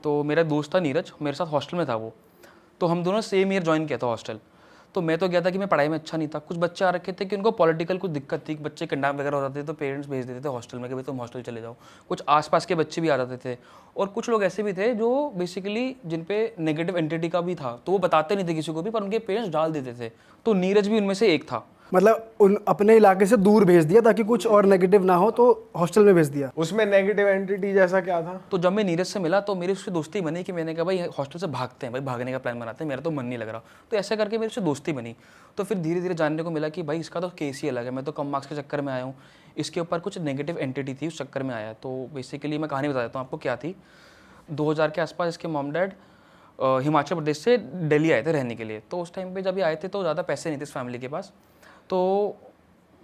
तो मेरा दोस्त था नीरज, मेरे साथ हॉस्टल में था वो। तो हम दोनों सेम ईयर ज्वाइन किया था हॉस्टल। तो मैं तो गया था कि मैं पढ़ाई में अच्छा नहीं था। कुछ बच्चे आ रखे थे कि उनको पॉलिटिकल कुछ दिक्कत थी, बच्चे किडनैप वगैरह हो जाते थे तो पेरेंट्स भेज देते थे हॉस्टल में कि भाई तुम हॉस्टल चले जाओ। कुछ आसपास के बच्चे भी आ जाते थे और कुछ लोग ऐसे भी थे जो बेसिकली जिन पे नेगेटिव एंटिटी का भी था, तो वो बताते नहीं थे किसी को भी, पर उनके पेरेंट्स डाल देते थे। तो नीरज भी उनमें से एक था। मतलब उन अपने इलाके से दूर भेज दिया ताकि कुछ और नेगेटिव ना हो, तो हॉस्टल में भेज दिया। उसमें नेगेटिव एंटिटी जैसा क्या था? तो जब मैं नीरज से मिला तो मेरी उससे दोस्ती बनी कि मैंने कहा भाई हॉस्टल से भागते हैं, भाई भागने का प्लान बनाते हैं, मेरा तो मन नहीं लग रहा। तो ऐसे करके मेरी उससे दोस्ती बनी। तो फिर धीरे धीरे जानने को मिला कि भाई इसका तो केस ही अलग है, मैं तो कम मार्क्स के चक्कर में आया हूँ, इसके ऊपर कुछ नेगेटिव एंटिटी थी, उस चक्कर में आया। तो बेसिकली मैं कहानी बता देता हूँ आपको क्या थी। 2000 के आसपास इसके मॉम डैड हिमाचल प्रदेश से दिल्ली आए थे रहने के लिए। तो उस टाइम पे जब ये आए थे तो ज़्यादा पैसे नहीं थे इस फैमिली के पास। तो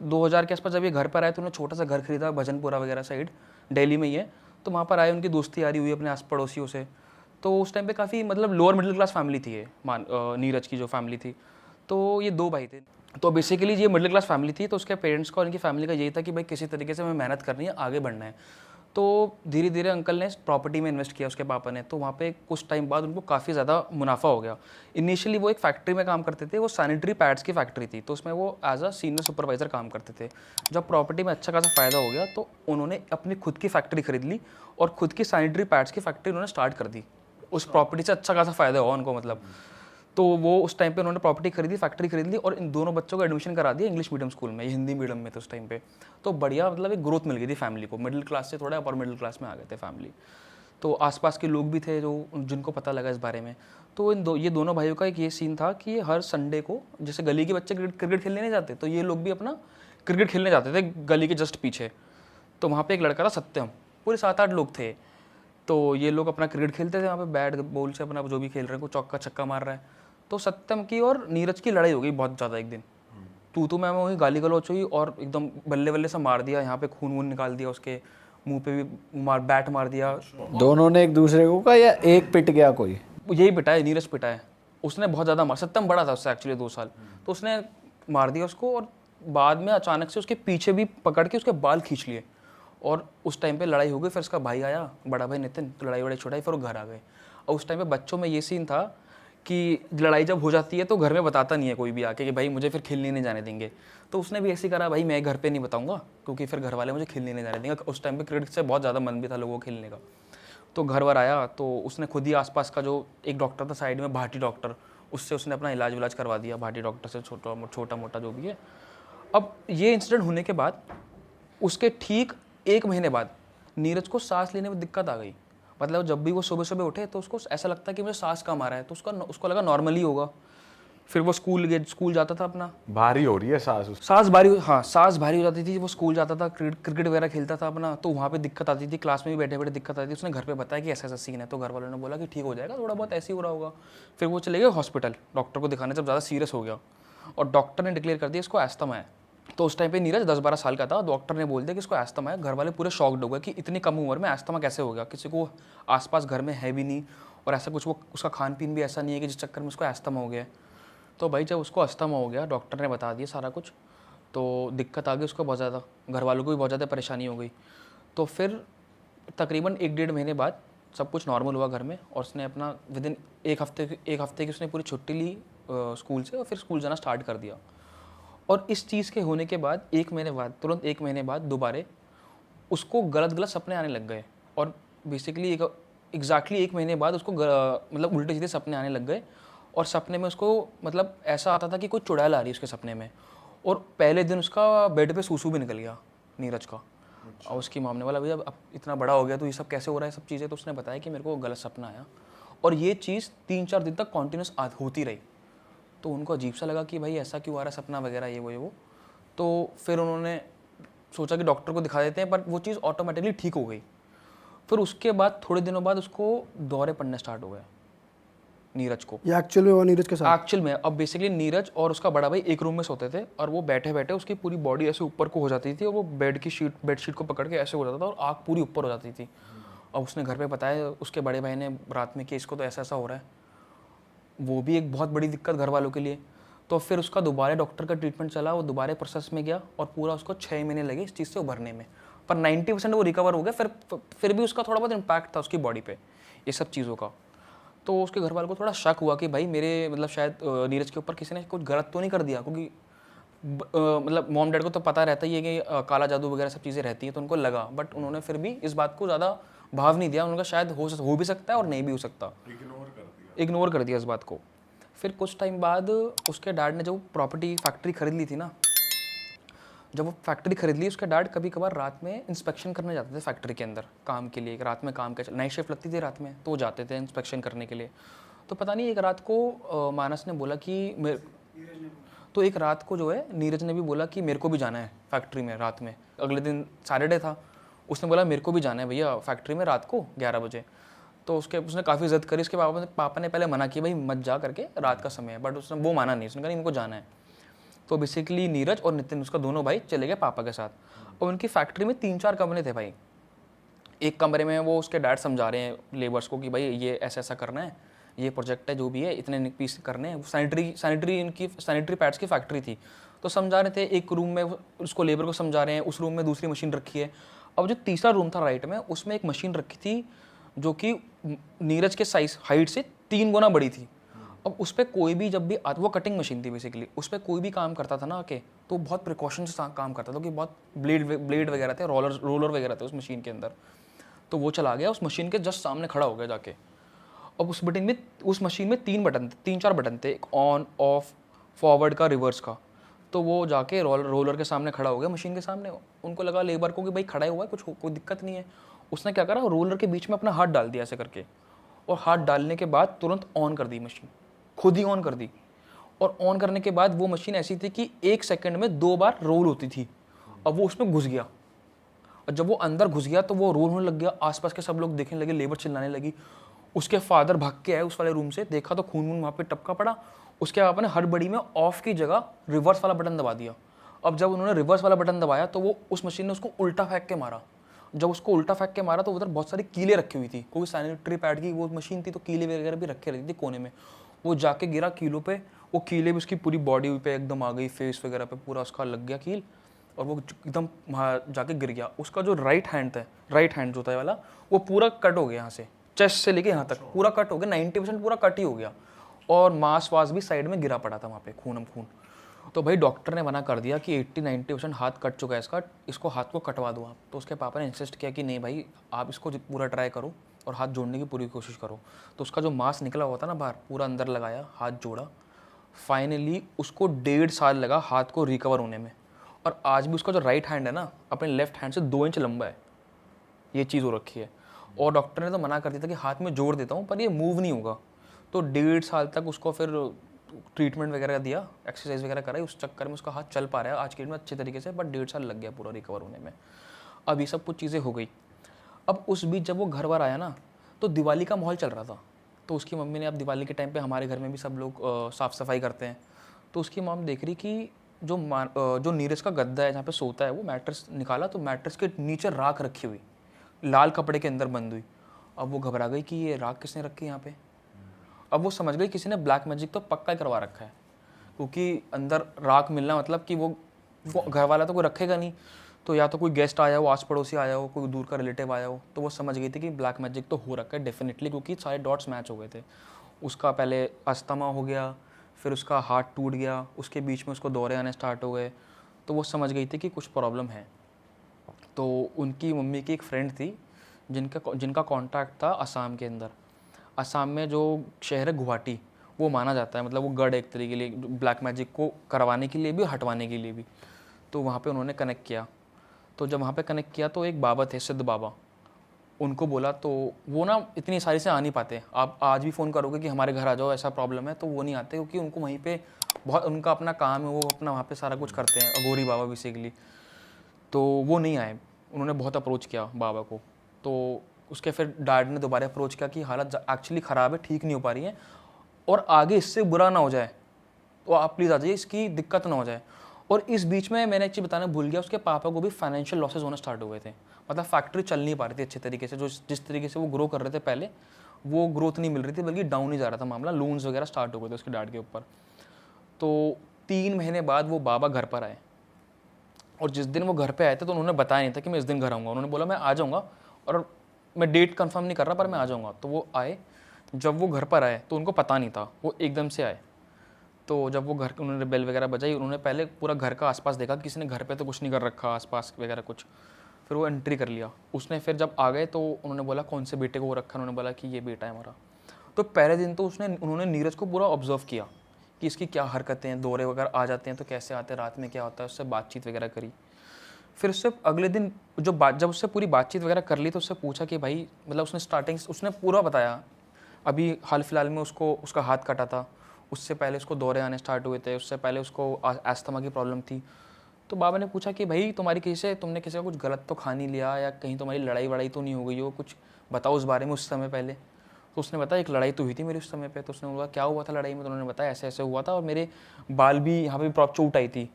2000 के आसपास जब ये घर पर आए तो उन्होंने छोटा सा घर खरीदा भजनपुरा वगैरह साइड, दिल्ली में ही है। तो वहाँ पर आए, उनकी दोस्ती यारी हुई अपने आस पड़ोसियों से। तो उस टाइम पे काफ़ी मतलब लोअर मिडिल क्लास फैमिली थी ये, नीरज की जो फैमिली थी। तो ये 2 भाई थे। तो बेसिकली ये मिडिल क्लास फैमिली थी। तो उसके पेरेंट्स का और इनकी फैमिली का यही था कि भाई किसी तरीके से हमें मेहनत करनी है, आगे बढ़ना है। तो धीरे धीरे अंकल ने प्रॉपर्टी में इन्वेस्ट किया, उसके पापा ने। तो वहाँ पे कुछ टाइम बाद उनको काफ़ी ज़्यादा मुनाफा हो गया। इनिशियली वो एक फैक्ट्री में काम करते थे, वो सैनिटरी पैड्स की फैक्ट्री थी। तो उसमें वो एज अ सीनियर सुपरवाइज़र काम करते थे। जब प्रॉपर्टी में अच्छा खासा फ़ायदा हो गया तो उन्होंने अपनी खुद की फैक्ट्री खरीद ली और खुद की सैनिटरी पैड्स की फैक्ट्री उन्होंने स्टार्ट कर दी। उस प्रॉपर्टी से अच्छा खासा फ़ायदा हुआ उनको, मतलब। तो वो उस टाइम पे उन्होंने प्रॉपर्टी खरीदी, फैक्ट्री खरीद ली और इन दोनों बच्चों को एडमिशन करा दिया इंग्लिश मीडियम स्कूल में, ये हिंदी मीडियम में थे उस टाइम पे। तो बढ़िया मतलब एक ग्रोथ मिल गई थी फैमिली को, मिडिल क्लास से थोड़ा अपर मिडिल क्लास में आ गए थे फैमिली। तो आसपास के लोग भी थे जो जिनको पता लगा इस बारे में। तो ये दोनों भाइयों का एक ये सीन था कि ये हर संडे को, जैसे गली के बच्चे क्रिकेट खेलने नहीं जाते, तो ये लोग भी अपना क्रिकेट खेलने जाते थे गली के जस्ट पीछे। तो वहाँ पे एक लड़का था सत्यम, पूरे 7-8 लोग थे। तो ये लोग अपना क्रिकेट खेलते थे वहाँ पे, बैट बॉल से अपना जो भी खेल रहे हैं, कोई चौका छक्का मार रहा है। तो सत्यम की और नीरज की लड़ाई हो गई बहुत ज़्यादा एक दिन। तू मैं हुई, गाली गलौच हुई और एकदम बल्ले बल्ले से मार दिया, यहाँ पे खून वून निकाल दिया, उसके मुंह पे भी बैट मार दिया। दोनों ने एक दूसरे को कहा या एक पिट गया कोई? यही पिटा है, नीरज पिटा है। उसने बहुत ज़्यादा मार, सत्यम बड़ा था उससे एक्चुअली 2 साल। तो उसने मार दिया उसको और बाद में अचानक से उसके पीछे भी पकड़ के उसके बाल खींच लिए और उस टाइम पे लड़ाई हो गई। फिर उसका भाई आया, बड़ा भाई नितिन, तो लड़ाई वड़ाई छुड़ाई, फिर वो घर आ गए। और उस टाइम पे बच्चों में ये सीन था कि लड़ाई जब हो जाती है तो घर में बताता नहीं है कोई भी आके कि भाई मुझे फिर खेलने नहीं जाने देंगे। तो उसने भी ऐसे करा, भाई मैं घर पे नहीं बताऊंगा क्योंकि फिर घर वाले मुझे खेलने नहीं जाने देंगे। उस टाइम पे क्रिकेट से बहुत ज़्यादा मन भी था लोगों को खेलने का। तो घर वर आया तो उसने खुद ही आसपास का जो एक डॉक्टर था साइड में, भाटी डॉक्टर, उससे उसने अपना इलाज विलाज करवा दिया, भाटी डॉक्टर से, छोटा मोटा जो भी है। अब ये इंसिडेंट होने के बाद उसके ठीक 1 महीने बाद नीरज को सांस लेने में दिक्कत आ गई। मतलब जब भी वो सुबह सुबह उठे तो उसको ऐसा लगता है कि मुझे सांस कम आ रहा है। तो उसको लगा नॉर्मली होगा। फिर वो स्कूल जाता था अपना, भारी हो रही है सांस सांस भारी, हाँ सांस भारी हो जाती थी। वो स्कूल जाता था, क्रिकेट वगैरह खेलता था अपना, तो वहाँ पे दिक्कत आती थी, क्लास में भी बैठे बैठे दिक्कत आती थी। उसने घर पे बताया कि ऐसा ऐसा सीन है। तो घर वालों ने बोला कि ठीक हो जाएगा, थोड़ा बहुत ऐसे ही हो रहा होगा। फिर वो चले गए हॉस्पिटल डॉक्टर को दिखाने, जब ज़्यादा सीरियस हो गया और डॉक्टर ने डिक्लेयर कर दिया इसको एस्थमा है। तो उस टाइम पे नीरज 10-12 साल का था। डॉक्टर ने बोल दिया कि इसको एस्थमा है। घर वाले पूरे शॉक्ड हो गए कि इतनी कम उम्र में एस्थमा कैसे हो गया, किसी को आसपास घर में है भी नहीं और ऐसा कुछ, वो उसका खान पीन भी ऐसा नहीं है कि जिस चक्कर में उसको एस्थमा हो गया। तो भाई जब उसको अस्थमा हो गया, डॉक्टर ने बता दिया सारा कुछ, तो दिक्कत आ गई उसको बहुत ज़्यादा, घर वालों को भी बहुत ज़्यादा परेशानी हो गई। तो फिर तकरीबन 1-1.5 महीने बाद सब कुछ नॉर्मल हुआ घर में और उसने अपना विदिन एक हफ्ते की उसने पूरी छुट्टी ली स्कूल से और फिर स्कूल जाना स्टार्ट कर दिया। और इस चीज़ के होने के बाद 1 महीने बाद, तुरंत 1 महीने बाद दोबारा उसको गलत सपने आने लग गए। और बेसिकली एग्जैक्टली 1 महीने बाद उसको मतलब उल्टे सीधे सपने आने लग गए। और सपने में उसको मतलब ऐसा आता था कि कोई चुड़ैल आ रही है उसके सपने में। और पहले दिन उसका बेड पे सूसू भी निकल गया नीरज का। और उसकी मॉम ने बोला भैया अब इतना बड़ा हो गया तो ये सब कैसे हो रहा है सब चीज़ें। तो उसने बताया कि मेरे को गलत सपना आया और ये चीज़ 3-4 दिन तक कॉन्टीन्यूस होती रही। तो उनको अजीब सा लगा कि भाई ऐसा क्यों आ रहा है सपना वगैरह, ये वो। तो फिर उन्होंने सोचा कि डॉक्टर को दिखा देते हैं, पर वो चीज़ ऑटोमेटिकली ठीक हो गई। फिर उसके बाद थोड़े दिनों बाद उसको दौरे पड़ने स्टार्ट हो गए नीरज को। ये एक्चुअल में हुआ नीरज के साथ? एक्चुअल में अब बेसिकली नीरज और उसका बड़ा भाई एक रूम में सोते थे और वो बैठे बैठे उसकी पूरी बॉडी ऐसे ऊपर को हो जाती थी और वो बेडशीट को पकड़ के ऐसे हो जाता था और आँख पूरी ऊपर हो जाती थी। और उसने घर पे बताया उसके बड़े भाई ने रात में कि इसको तो ऐसा ऐसा हो रहा है। वो भी एक बहुत बड़ी दिक्कत घर वालों के लिए। तो फिर उसका दोबारा डॉक्टर का ट्रीटमेंट चला, वो दोबारा प्रोसेस में गया और पूरा उसको 6 महीने लगे इस चीज़ से उभरने में। पर 90% वो रिकवर हो गया। फिर भी उसका थोड़ा बहुत इम्पैक्ट था उसकी बॉडी पे। ये सब चीज़ों का। तो उसके घर वालों को थोड़ा शक हुआ कि भाई मेरे मतलब शायद नीरज के ऊपर किसी ने कुछ गलत तो नहीं कर दिया, क्योंकि मतलब मॉम डैड को तो पता रहता ही है कि काला जादू वगैरह सब चीज़ें रहती हैं, तो उनको लगा, बट उन्होंने फिर भी इस बात को ज़्यादा भाव नहीं दिया। उनका शायद हो भी सकता है और नहीं भी हो सकता, इग्नोर कर दिया इस बात को। फिर कुछ टाइम बाद उसके डैड ने जब प्रॉपर्टी फैक्ट्री खरीद ली थी ना, जब वो फैक्ट्री खरीद ली, उसके डैड कभी कभार रात में इंस्पेक्शन करने जाते थे फैक्ट्री के अंदर काम के लिए। रात में काम का नाइट शिफ्ट लगती थी रात में, तो वो जाते थे इंस्पेक्शन करने के लिए। तो पता नहीं एक रात को मानस ने बोला कि तो एक रात को जो है नीरज ने भी बोला कि मेरे को भी जाना है फैक्ट्री में रात में। अगले दिन सैटरडे था, उसने बोला मेरे को भी जाना है भैया फैक्ट्री में रात को 11 बजे। तो उसने काफ़ी ज़िद करी। उसके पापा ने पहले मना किया भाई मत जा करके, रात का समय है, बट वो माना नहीं। उसने कहा नहीं मेरे को जाना है। तो बेसिकली नीरज और नितिन उसका दोनों भाई चले गए पापा के साथ। और उनकी फैक्ट्री में 3-4 कमरे थे भाई। एक कमरे में वो उसके डैड समझा रहे हैं लेबर्स को कि भाई ये ऐसा ऐसा करना है, ये प्रोजेक्ट है जो भी है, इतने पीस करने हैं। सैनिटरी पैड्स की फैक्ट्री थी, तो समझा रहे थे। एक रूम में उसको लेबर को समझा रहे हैं, उस रूम में दूसरी मशीन रखी है। अब जो तीसरा रूम था राइट में, उसमें एक मशीन रखी थी जो कि नीरज के साइज हाइट से 3 गुना बड़ी थी। अब उस पर कोई भी जब भी वो कटिंग मशीन थी बेसिकली, उस पर कोई भी काम करता था ना आके, तो बहुत प्रिकॉशन से काम करता था, कि बहुत ब्लेड वगैरह थे, रोलर वगैरह थे उस मशीन के अंदर। तो वो चला गया, उस मशीन के जस्ट सामने खड़ा हो गया जाके। अब उस मशीन में 3-4 बटन थे, एक ऑन ऑफ फॉरवर्ड का रिवर्स का। तो वो जाके रोलर के सामने खड़ा हो गया मशीन के सामने। उनको लगा लेबर को कि भाई खड़ा हुआ है, कोई दिक्कत नहीं है। उसने क्या करा, रोलर के बीच में अपना हाथ डाल दिया ऐसे करके, और हाथ डालने के बाद तुरंत ऑन कर दी मशीन, खुद ही ऑन कर दी। और ऑन करने के बाद वो मशीन ऐसी थी कि 1 सेकंड में 2 बार रोल होती थी। अब वो उसमें घुस गया, और जब वो अंदर घुस गया तो वो रोल होने लग गया। आसपास के सब लोग देखने लगे, लेबर चिल्लाने लगी। उसके फादर भाग के आए उस वाले रूम से, देखा तो खून वून वहाँ पे टपका पड़ा। उसके पापा ने हड़बड़ी में ऑफ की जगह रिवर्स वाला बटन दबा दिया। अब जब उन्होंने रिवर्स वाला बटन दबाया तो वो उस मशीन ने उसको उल्टा फेंक के मारा। जब उसको उल्टा फेंक के मारा तो उधर बहुत सारी कीलें रखी हुई थी, क्योंकि सैनिटरी पैड की वो मशीन थी, तो कीले वगैरह भी रखे रहती थी कोने में। वो जाके गिरा कीलों पे, वो कीले भी उसकी पूरी बॉडी पे एकदम आ गई, फेस वगैरह पे पूरा उसका लग गया कील, और वो एकदम वहाँ जाके गिर गया। उसका जो राइट हैंड जो था वाला, वो पूरा कट हो गया यहाँ से, चेस्ट से लेके यहाँ तक पूरा कट हो गया, 90% पूरा कट ही हो गया। और मांस वास भी साइड में गिरा पड़ा था वहाँ पे, खून। तो भाई डॉक्टर ने मना कर दिया कि 80-90% हाथ कट चुका है इसको हाथ को कटवा दो आप। तो उसके पापा ने इंसिस्ट किया कि नहीं भाई आप इसको पूरा ट्राई करो और हाथ जोड़ने की पूरी कोशिश करो। तो उसका जो मांस निकला हुआ था ना बाहर, पूरा अंदर लगाया, हाथ जोड़ा। फाइनली उसको 1.5 साल लगा हाथ को रिकवर होने में। और आज भी उसका जो राइट हैंड है ना, अपने लेफ्ट हैंड से 2 इंच लंबा है, ये चीज़ हो रखी है। और डॉक्टर ने तो मना कर दिया था कि हाथ में जोड़ देता हूँ पर ये मूव नहीं होगा। तो 1.5 साल तक उसको फिर ट्रीटमेंट वगैरह दिया, एक्सरसाइज वगैरह कराई, उस चक्कर में उसका हाथ चल पा रहा है आज के दिन में अच्छे तरीके से, बट 1.5 साल लग गया पूरा रिकवर होने में। अब ये सब कुछ चीज़ें हो गई। अब उस बीच जब वो घर बार आया ना, तो दिवाली का माहौल चल रहा था। तो उसकी मम्मी ने, अब दिवाली के टाइम पे हमारे घर में भी सब लोग साफ़ सफाई करते हैं, तो उसकी मॉम देख रही कि जो नीरज का गद्दा है जहाँ पे सोता है, वो मैट्रेस निकाला तो मैट्रेस के नीचे राख रखी हुई, लाल कपड़े के अंदर बंद हुई। अब वो घबरा गई कि ये राख किसने रखी यहाँ पे। अब वो समझ गई किसी ने ब्लैक मैजिक तो पक्का ही करवा रखा है, क्योंकि अंदर राख मिलना मतलब कि वो घर वाला तो कोई रखेगा नहीं, तो या तो कोई गेस्ट आया हो, आस पड़ोसी आया हो, कोई दूर का रिलेटिव आया हो, तो वो समझ गई थी कि ब्लैक मैजिक तो हो रखा है डेफिनेटली, क्योंकि सारे डॉट्स मैच हो गए थे। उसका पहले अस्थमा हो गया, फिर उसका हाथ टूट गया, उसके बीच में उसको दौरे आने स्टार्ट हो गए, तो वो समझ गई थी कि कुछ प्रॉब्लम है। तो उनकी मम्मी की एक फ्रेंड थी जिनका कॉन्टैक्ट था असम के अंदर। असम में जो शहर है गुवाहाटी, वो माना जाता है, मतलब वो गढ़ एक तरीके के लिए ब्लैक मैजिक को करवाने के लिए भी, हटवाने के लिए भी। तो वहाँ पे उन्होंने कनेक्ट किया। तो जब वहाँ पे कनेक्ट किया तो एक बाबा थे, सिद्ध बाबा, उनको बोला, तो वो ना इतनी सारी से आ नहीं पाते। आप आज भी फ़ोन करोगे कि हमारे घर आ जाओ, ऐसा प्रॉब्लम है, तो वो नहीं आते, क्योंकि उनको वहीं पे बहुत उनका अपना काम है, वो अपना वहाँ पे सारा कुछ करते हैं, अघोरी बाबा बेसिकली। तो वो नहीं आए। उन्होंने बहुत अप्रोच किया बाबा को, तो उसके फिर डैड ने दोबारा अप्रोच किया कि हालत एक्चुअली ख़राब है, ठीक नहीं हो पा रही है, और आगे इससे बुरा ना हो जाए, तो आप प्लीज़ आ जाइए, इसकी दिक्कत ना हो जाए। और इस बीच में मैंने एक चीज़ बताना भूल गया, उसके पापा को भी फाइनेंशियल लॉसेस होना स्टार्ट हो गए थे। मतलब फैक्ट्री चल नहीं पा रही थी अच्छे तरीके से, जो जिस तरीके से वो ग्रो कर रहे थे पहले, वो ग्रोथ नहीं मिल रही थी, बल्कि डाउन ही जा रहा था मामला। लोन्स वगैरह स्टार्ट हो गए थे उसके डैड के ऊपर। तो 3 महीने बाद वो बाबा घर पर आए, और जिस दिन वो घर पे आए थे तो उन्होंने बताया नहीं था कि मैं इस दिन घर आऊँगा। उन्होंने बोला मैं आ जाऊँगा और मैं डेट कंफर्म नहीं कर रहा पर मैं आ जाऊँगा। तो वो आए, जब वो घर पर आए तो उनको पता नहीं था, वो एकदम से आए। तो जब वो घर उन्होंने बेल वगैरह बजाई, उन्होंने पहले पूरा घर का आसपास देखा, किसी ने घर पे तो कुछ नहीं कर रखा आसपास वगैरह कुछ। फिर वो एंट्री कर लिया उसने। फिर जब आ गए तो उन्होंने बोला कौन से बेटे को वो रखा, उन्होंने बोला कि ये बेटा है हमारा। तो पहले दिन तो उन्होंने नीरज को पूरा ऑब्जर्व किया कि इसकी क्या हरकतें हैं, दौरे वगैरह आ जाते हैं तो कैसे आते हैं, रात में क्या होता है, उससे बातचीत वगैरह करी। फिर उससे अगले दिन जब उससे पूरी बातचीत वगैरह कर ली तो उससे पूछा कि भाई मतलब उसने पूरा बताया। अभी हाल फिलहाल में उसका हाथ कटा था, उससे पहले उसको दौरे आने स्टार्ट हुए थे, उससे पहले उसको अस्थमा की प्रॉब्लम थी। तो बाबा ने पूछा कि भाई तुमने किसी का कुछ गलत तो खा नहीं लिया, या कहीं तुम्हारी लड़ाई वड़ाई तो नहीं हो गई हो, कुछ बताओ उस बारे में उस समय पहले। तो उसने बताया एक लड़ाई तो हुई थी मेरी उस समय पे। तो उसने बोला क्या हुआ था लड़ाई में? तो उन्होंने बताया ऐसे ऐसे हुआ था और मेरे बाल भी यहाँ पे प्रॉप चोट आई थी।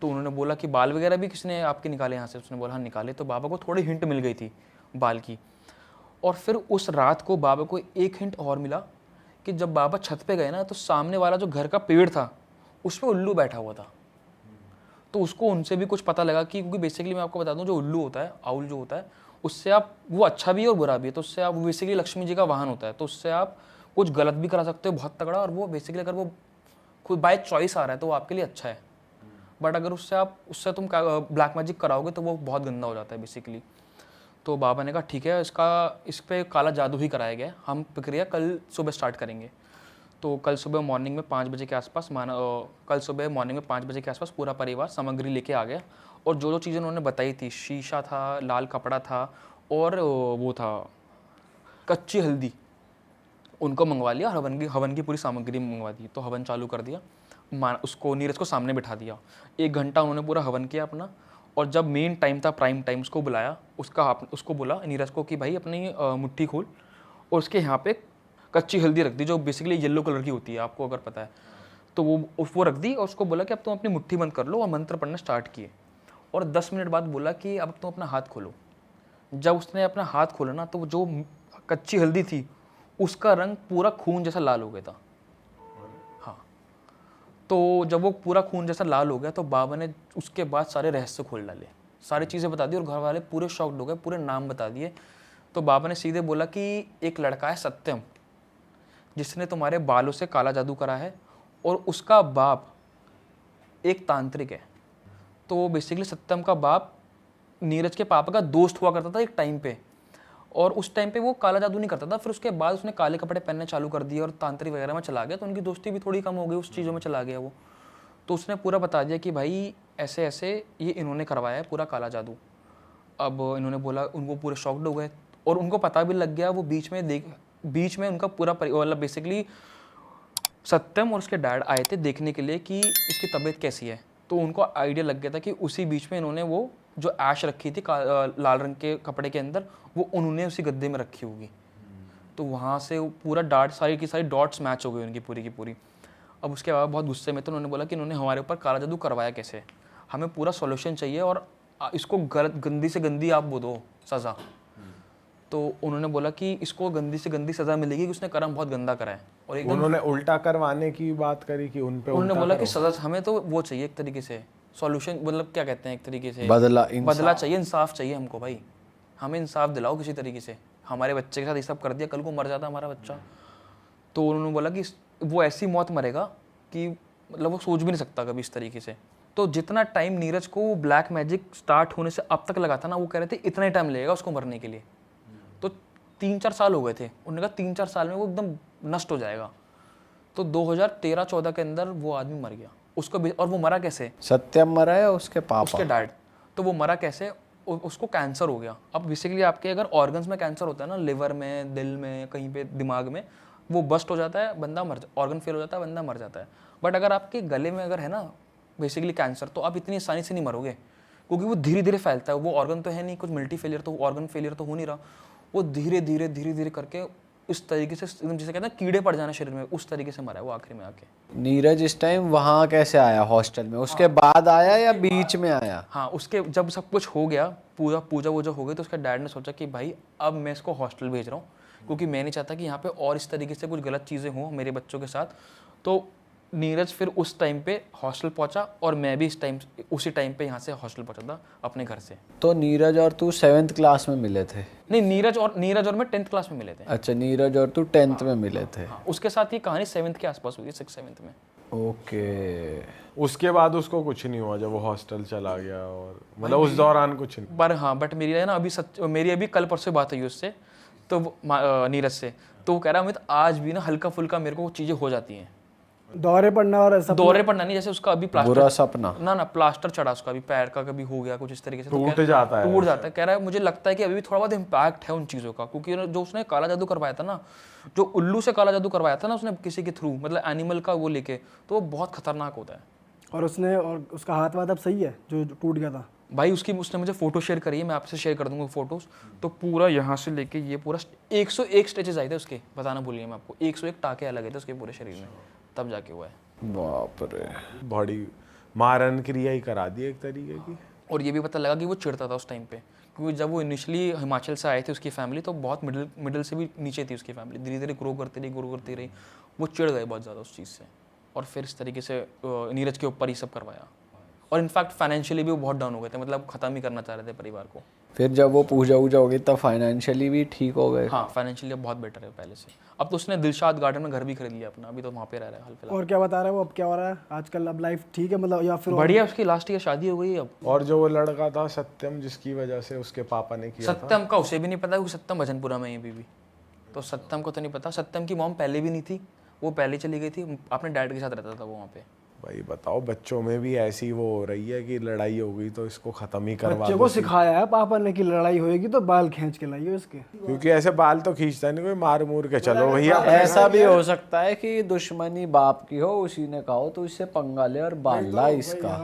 तो उन्होंने बोला कि बाल वगैरह भी किसने आपके निकाले यहाँ से? उसने बोला हाँ निकाले। तो बाबा को थोड़ी हिंट मिल गई थी बाल की। और फिर उस रात को बाबा को एक हिंट और मिला कि जब बाबा छत पे गए ना तो सामने वाला जो घर का पेड़ था उस पर उल्लू बैठा हुआ था। तो उसको उनसे भी कुछ पता लगा कि क्योंकि बेसिकली मैं आपको बता दूं जो उल्लू होता है, आउल जो होता है, उससे आप वो अच्छा भी है और बुरा भी है। तो उससे आप बेसिकली लक्ष्मी जी का वाहन होता है, तो उससे आप कुछ गलत भी करा सकते हो बहुत तगड़ा। और वो बेसिकली अगर वो खुद बाय चॉइस आ रहा है तो वो आपके लिए अच्छा है। बट अगर उससे तुम ब्लैक मैजिक कराओगे तो वो बहुत गंदा हो जाता है बेसिकली। तो बाबा ने कहा ठीक है, इस पे काला जादू ही कराया गया है, हम प्रक्रिया कल सुबह स्टार्ट करेंगे। तो कल सुबह मॉर्निंग में 5 बजे के आसपास पूरा परिवार सामग्री लेके आ गया। और जो जो चीज़ें उन्होंने बताई थी, शीशा था, लाल कपड़ा था और वो था कच्ची हल्दी, उनको मंगवा लिया। हवन की पूरी सामग्री मंगवा दी। तो हवन चालू कर दिया, उसको नीरज को सामने बिठा दिया। 1 घंटा उन्होंने पूरा हवन किया अपना। और जब मेन टाइम था, प्राइम टाइम, उसको बुलाया। उसको बोला नीरज को कि भाई अपनी मुट्ठी खोल और उसके यहाँ पे कच्ची हल्दी रख दी जो बेसिकली येलो कलर की होती है, आपको अगर पता है। तो वो रख दी और उसको बोला कि अब तुम अपनी मुट्ठी बंद कर लो और मंत्र पढ़ना स्टार्ट किए। और 10 मिनट बाद बोला कि अब तुम अपना हाथ खोलो। जब उसने अपना हाथ खोला ना तो जो कच्ची हल्दी थी उसका रंग पूरा खून जैसा लाल हो गया था। हाँ, तो जब वो पूरा खून जैसा लाल हो गया तो बाबा ने उसके बाद सारे रहस्य खोल डाले, सारी चीज़ें बता दी और घर वाले पूरे शॉक्ड हो गए, पूरे नाम बता दिए। तो बाबा ने सीधे बोला कि एक लड़का है सत्यम, जिसने तुम्हारे बालों से काला जादू करा है, और उसका बाप एक तांत्रिक है। तो बेसिकली सत्यम का बाप नीरज के पापा का दोस्त हुआ करता था एक टाइम पे, और उस टाइम पे वो काला जादू नहीं करता था। फिर उसके बाद उसने काले कपड़े पहनने चालू कर दिए और तांत्रिक वगैरह में चला गया, तो उनकी दोस्ती भी थोड़ी कम हो गई, उस चीज़ों में चला गया वो। तो उसने पूरा बता दिया कि भाई ऐसे ऐसे ये इन्होंने करवाया है पूरा काला जादू। अब इन्होंने बोला, उनको पूरे शॉक्ड हो गए और उनको पता भी लग गया। वो बीच में उनका पूरा मतलब बेसिकली सत्यम और उसके डैड आए थे देखने के लिए कि इसकी तबीयत कैसी है। तो उनको आइडिया लग गया था कि उसी बीच में इन्होंने वो जो ऐश रखी थी लाल रंग के कपड़े के अंदर, वो उन्होंने उसी गद्दे में रखी होगी। तो वहाँ से पूरा सारी की सारी डॉट्स मैच हो गई उनकी पूरी की पूरी। अब उसके बाद बहुत गुस्से में तो उन्होंने बोला कि इन्होंने हमारे ऊपर काला जादू करवाया कैसे, हमें पूरा सॉल्यूशन चाहिए और इसको गंदी से गंदी आप वो दो सज़ा। तो उन्होंने बोला कि इसको गंदी से गंदी सज़ा मिलेगी कि उसने कर्म बहुत गंदा करा है। और एकदम उन्होंने उल्टा करवाने की बात करी कि उन पे उन्होंने बोला कि सज़ा हमें तो वो चाहिए एक तरीके से सॉल्यूशन, मतलब क्या कहते हैं एक तरीके से बदला चाहिए, इंसाफ चाहिए हमको भाई, हमें इंसाफ दिलाओ किसी तरीके से। हमारे बच्चे के साथ ये सब कर दिया, कल को मर जाता हमारा बच्चा। तो उन्होंने बोला कि वो ऐसी मौत मरेगा कि मतलब वो सोच भी नहीं सकता कभी इस तरीके से। तो जितना टाइम नीरज को ब्लैक मैजिक स्टार्ट होने से अब तक लगा था ना, वो कह रहे थे इतना ही टाइम लगेगा उसको मरने के लिए। तो 3-4 साल हो गए थे, उन्होंने कहा 3-4 साल में वो एकदम नष्ट हो जाएगा। तो 2013-14 के अंदर वो आदमी मर गया उसको भी। और वो मरा कैसे? सत्यम मरा है उसके पापा, उसके डैड। तो वो मरा कैसे? उसको कैंसर हो गया। अब बेसिकली आपके अगर ऑर्गन्स में कैंसर होता है ना, लिवर में, दिल में, कहीं पे दिमाग में, वो बस्ट हो जाता है, बंदा ऑर्गन फेल हो जाता है, बंदा मर जाता है। बट अगर आपके गले में अगर है ना बेसिकली कैंसर, तो आप इतनी आसानी से नहीं मरोगे, क्योंकि वो धीरे धीरे फैलता है। वो ऑर्गन तो है नहीं, कुछ मल्टी फेलियर तो ऑर्गन फेलियर तो हो नहीं रहा, वो धीरे धीरे करके इस तरीके से जिसे कहते हैं कीड़े पड़ जाना शरीर में, उस तरीके से मरा है वो आखिरी में आके। नीरज इस टाइम वहाँ कैसे आया हॉस्टल में? उसके बाद आया या बीच में आया? हाँ, उसके जब सब कुछ हो गया, पूजा वूजा हो गई, तो उसके डैड ने सोचा कि भाई अब मैं इसको हॉस्टल भेज रहा हूँ, क्योंकि मैं नहीं चाहता कि यहाँ पे और इस तरीके से कुछ गलत चीज़ें हों मेरे बच्चों के साथ। तो नीरज फिर उस टाइम पे हॉस्टल पहुंचा और मैं भी उसी टाइम पे यहाँ से हॉस्टल पहुंचा था अपने घर से। तो नीरज और तू 7th क्लास में मिले थे? नहीं, नीरज और मैं 10th क्लास में मिले थे। अच्छा, नीरज और तू 10th में मिले थे। हाँ, उसके साथ ये कहानी 7th के आसपास हुई, 6-7 में। ओके। उसके बाद उसको कुछ नहीं हुआ जब वो हॉस्टल चला गया, और मतलब उस दौरान कुछ नहीं? पर हाँ, बट मेरी है ना मेरी अभी कल परसों बात हुई उससे, तो नीरज से, तो वो कह रहा अमित आज भी ना हल्का फुल्का मेरे को चीज़ें हो जाती हैं। दौरे पड़ना और ऐसा दौरे पड़ना नहीं, जैसे उसका अभी प्लास्टर, बुरा सपना? ना प्लास्टर चढ़ा उसका, अभी पैर का कभी हो गया कुछ इस तरीके से, तो टूट जाता है। कह रहा है मुझे लगता है कि अभी भी थोड़ा बहुत इम्पैक्ट है उन चीज़ों का, क्योंकि जो उसने काला जादू करवाया था ना, जो उल्लू से काला जादू करवाया था ना उसने किसी के थ्रू, मतलब एनिमल का वो लेके, तो वो बहुत खतरनाक होता है। और उसका हाथ वाथ अब सही है जो टूट गया था? भाई उसने मुझे फोटो शेयर करी है, मैं आपसे शेयर कर दूंगा फोटोज। तो पूरा यहाँ से लेके ये पूरा 101 स्टिचेस आए थे उसके, बताना भूलिए मैं आपको, 101 टाके अलग गए थे उसके पूरे शरीर में, तब जाके हुआ है। बाप रे। बॉडी मारन क्रिया ही करा दी एक तरीके की। और ये भी पता लगा कि वो चिढ़ता था उस टाइम पे, क्योंकि जब वो इनिशियली हिमाचल से आए थे उसकी फैमिली, तो बहुत मिडिल से भी नीचे थी उसकी फैमिली, धीरे धीरे ग्रो करती रही, वो चिढ़ गए बहुत ज़्यादा उस चीज़ से, और फिर इस तरीके से नीरज के ऊपर ही सब करवाया। और इनफैक्ट फाइनेंशियली भी वो बहुत डाउन हो गए थे, मतलब ख़त्म ही करना चाह रहे थे परिवार को। फिर जब वो पूजा वूजा हो गई तब फाइनेंशियली भी ठीक हो गए? हाँ, फाइनेंशियली अब बहुत बेटर है पहले से। अब तो उसने दिलशाद गार्डन में घर भी खरीद लिया अपना, अभी तो वहाँ पे रह रहा है हाल फिलहाल। और क्या बता रहा है वो, अब क्या हो रहा है आजकल? अब लाइफ ठीक है मतलब, या फिर बढ़िया, उसकी लास्ट ईयर शादी हो गई अब। और जो वो लड़का था सत्यम, जिसकी वजह से उसके पापा ने किया था, सत्यम का उसे भी नहीं पता, क्योंकि सत्यम भजनपुरा में है अभी भी, तो सत्यम को तो नहीं पता। सत्यम की मॉम पहले भी नहीं थी, वो पहले चली गई थी, अपने डैड के साथ रहता था वो वहाँ पे। भाई बताओ, बच्चों में भी ऐसी वो हो रही है कि लड़ाई हो गई तो इसको खत्म ही करवा बच्चे दो। को सिखाया है पापा ने कि लड़ाई होएगी तो बाल खींच के लाइए उसके। क्योंकि ऐसे बाल तो खींचता नहीं कोई, मार मूर के चलो भैया। ऐसा भी हो सकता है कि दुश्मनी बाप की हो, उसी ने कहा तो इससे पंगा ले और बाल ला इसका,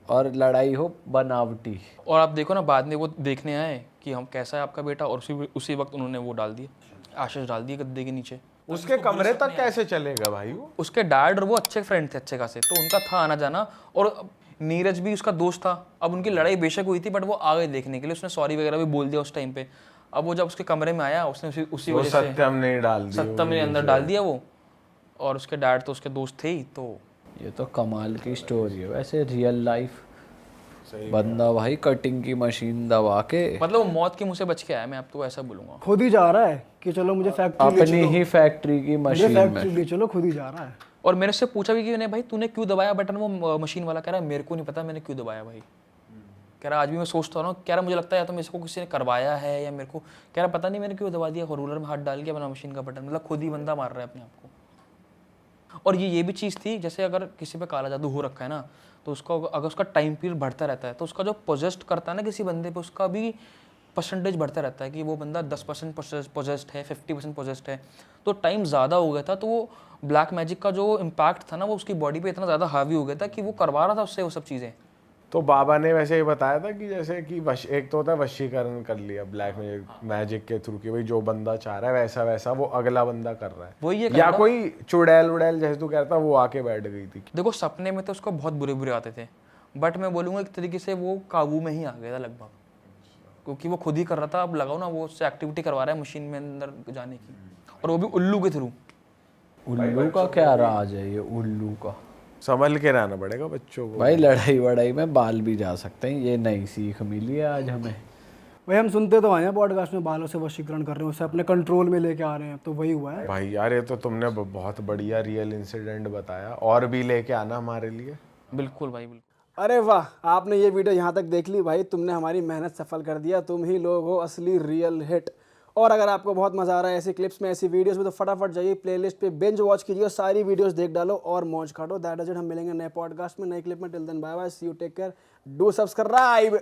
और लड़ाई हो बनावटी। और आप देखो ना, बाद में वो देखने आए कि हम कैसा है आपका बेटा, और उसी वक्त उन्होंने वो डाल दिया, आशीष डाल दिए गद्दे के नीचे। उसके कमरे तक कैसे चलेगा भाई वो? उसके डैड और वो अच्छे फ्रेंड थे, अच्छे खासे, तो उनका था आना जाना, और नीरज भी उसका दोस्त था। अब उनकी लड़ाई बेशक हुई थी, बट वो आ गए देखने के लिए, उसने सॉरी वगैरह भी बोल दिया उस टाइम पे। अब वो जब उसके कमरे में आया, उसने उसी वजह से सत्यम ने डाल दिया, सत्यम ने अंदर डाल दिया वो, और उसके डैड तो उसके दोस्त थे ही। तो ये तो कमाल की स्टोरी है वैसे, रियल लाइफ। बंदा भाई कटिंग की मशीन दबा के, मतलब वो मौत के मुंह से बच के आया, मैं आपको ऐसा बोलूंगा। खुद ही जा रहा है कि चलो मुझे फैक्ट्री अपनी ही फैक्ट्री की मुझे मशीन फैक्ट्री ले चलो, खुद ही जा रहा है। और मेरे से पूछा भी कि भाई तूने क्यों दबाया बटन, वो मशीन वाला कह रहा है मेरे को नहीं पता मैंने क्यों दबाया भाई। कह रहा आज भी मैं सोचता हूँ, कह रहा मुझे लगता है या तो मेरे को किसी ने करवाया है, या मेरे को, कह रहा पता नहीं मैंने क्यों दबा दिया, रूलर में हाथ डाल के अपना मशीन का बटन, मतलब खुद ही बंदा मार रहा है अपने आप को। और ये भी चीज़ थी, जैसे अगर किसी पे काला जादू हो रखा है ना, तो उसका अगर उसका टाइम पीरियड बढ़ता रहता है, तो उसका जो पोजेस्ट करता है ना किसी बंदे पे, उसका भी परसेंटेज बढ़ता रहता है कि वो बंदा 10% पोजेस्ट है, 50% पोजेस्ट है। तो टाइम ज़्यादा हो गया था, तो वो ब्लैक मैजिक का जो इम्पैक्ट था ना, वो उसकी बॉडी पे इतना ज़्यादा हावी हो गया था कि वो करवा रहा था उससे वो सब चीज़ें। तो बाबा ने वैसे ही बताया था कि जैसे कि एक तो होता है वशीकरण कर लिया ब्लैक मैजिक के थ्रू, कि भाई जो बंदा चाह रहा है वैसा वैसा वो अगला बंदा कर रहा है, वही ये या कोई चुड़ैल उड़ैल जैसे तू कहता वो आके बैठ गई थी। देखो सपने में तो उसको बहुत बुरे बुरे आते थे, बट मैं बोलूँगा एक तरीके से वो काबू में ही आ गया था लगभग, क्योंकि वो खुद ही कर रहा था। अब लगाओ ना, वो उससे एक्टिविटी करवा रहा है मशीन में अंदर जाने की, और वो भी उल्लू के थ्रू। उल्लू का क्या राज है ये उल्लू का? संभल के रहना पड़ेगा बच्चों को भाई, लड़ाई वड़ाई में बाल भी जा सकते हैं, ये नई सीख मिली है आज हमें। भाई हम सुनते तो आए हैं पॉडकास्ट में, बालों से वशीकरण कर रहे हैं, उसे अपने कंट्रोल में लेके आ रहे हैं, तो वही हुआ है भाई। यार ये तो तुमने बहुत बढ़िया रियल इंसिडेंट बताया, और भी लेके आना हमारे लिए। बिल्कुल भाई, बिल्कुल। अरे वाह, आपने ये वीडियो यहाँ तक देख ली भाई, तुमने हमारी मेहनत सफल कर दिया, तुम ही लोग हो असली रियल हिट। और अगर आपको बहुत मजा आ रहा है ऐसी क्लिप्स में, ऐसी वीडियोस में, तो फटाफट जाइए प्लेलिस्ट पे बिंज वॉच कीजिए, सारी वीडियोस देख डालो और मौज काटो। दैट इज इट, हम मिलेंगे नए पॉडकास्ट में, नए क्लिप में। Till then bye bye, see you, take care, do subscribe.